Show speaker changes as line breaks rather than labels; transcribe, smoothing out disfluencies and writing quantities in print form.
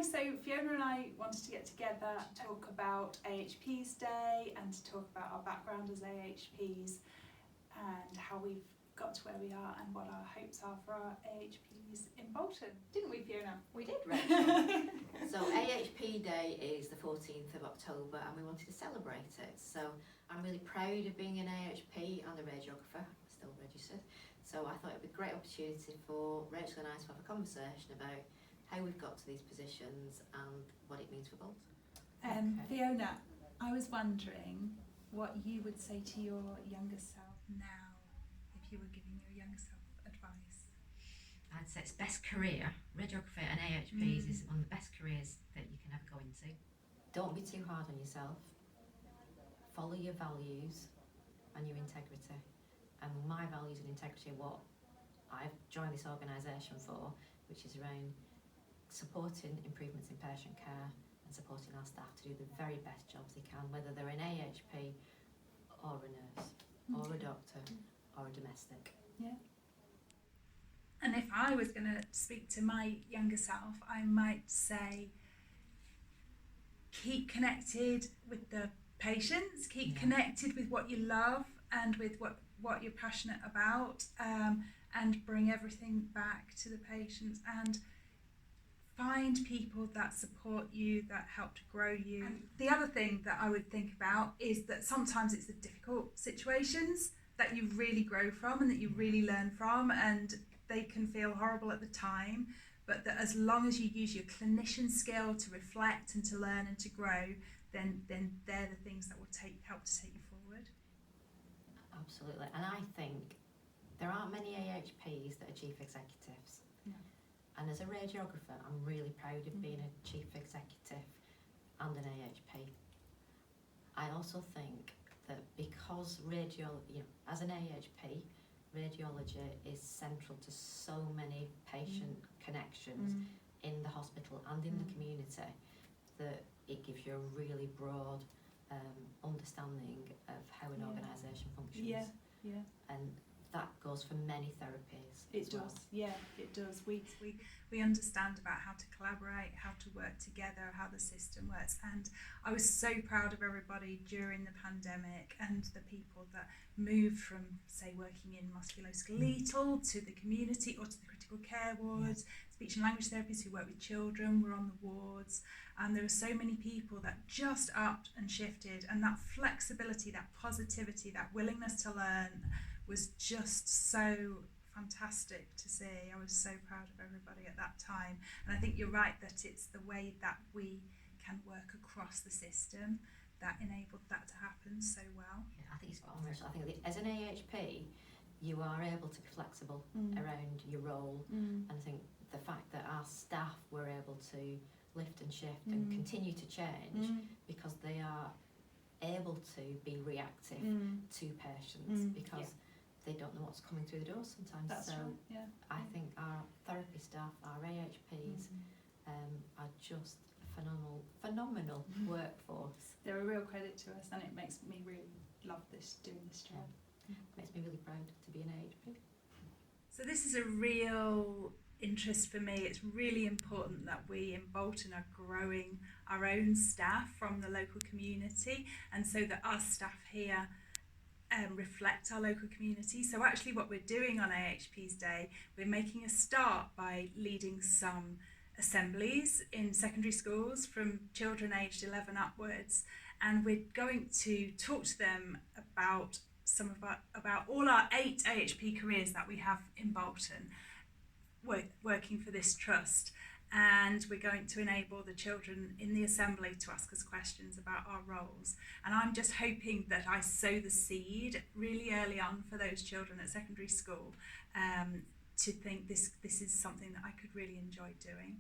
so Fiona and I wanted to get together, talk about AHP's Day and to talk about our background as AHPs and how we've got to where we are and what our hopes are for our AHPs in Bolton. Didn't we, Fiona?
We did, Rachel. So AHP Day is the 14th of October and we wanted to celebrate it. So I'm really proud of being an AHP and a radiographer, still registered. So I thought it would be a great opportunity for Rachel and I to have a conversation about how we've got to these positions and what it means for Bolton.
Fiona, I was wondering what you would say to your younger self now if you were giving your younger self advice.
I'd say it's best career. Radiography and AHPs is one of the best careers that you can ever go into.
Don't be too hard on yourself. Follow your values and your integrity. And my values and integrity are what I've joined this organisation for, which is around supporting improvements in patient care and supporting our staff to do the very best jobs they can, whether they're an AHP or a nurse or a doctor or a domestic.
Yeah. And if I was going to speak to my younger self, I might say keep connected with the patients, keep connected with what you love and with what you're passionate about, and bring everything back to the patients and find people that support you, that help to grow you. And the other thing that I would think about is that sometimes it's the difficult situations that you really grow from and that you really learn from, and they can feel horrible at the time, but that as long as you use your clinician skill to reflect and to learn and to grow, then they're the things that will help to take you forward.
Absolutely, and I think there aren't many AHPs that are chief executives.
No.
And as a radiographer, I'm really proud of being a chief executive and an AHP. I also think that because as an AHP, radiology is central to so many patient connections in the hospital and in the community, that it gives you a really broad understanding of how an organisation functions.
Yeah.
And that goes for many therapies.
It does, yeah, it does. We understand about how to collaborate, how to work together, how the system works, and I was so proud of everybody during the pandemic and the people that moved from, say, working in musculoskeletal to the community or to the critical care wards, speech and language therapists who work with children were on the wards, and there were so many people that just upped and shifted, and that flexibility, that positivity, that willingness to learn was just so fantastic to see. I was so proud of everybody at that time, and I think you're right that it's the way that we can work across the system that enabled that to happen so well.
Yeah, I think it's spot on, Rachel. I think that as an AHP, you are able to be flexible around your role, and I think the fact that our staff were able to lift and shift and continue to change because they are able to be reactive to patients because they don't know what's coming through the door sometimes.
That's
so
right, yeah.
I think our therapy staff, our AHPs, are just a phenomenal workforce.
They're a real credit to us, and it makes me really love doing this job.
Makes me really proud to be an AHP.
So this is a real interest for me. It's really important that we in Bolton are growing our own staff from the local community, and so that our staff here reflect our local community. So actually what we're doing on AHP's Day, we're making a start by leading some assemblies in secondary schools from children aged 11 upwards, and we're going to talk to them about about all our 8 AHP careers that we have in Bolton working for this trust, and we're going to enable the children in the assembly to ask us questions about our roles. And I'm just hoping that I sow the seed really early on for those children at secondary school to think this is something that I could really enjoy doing.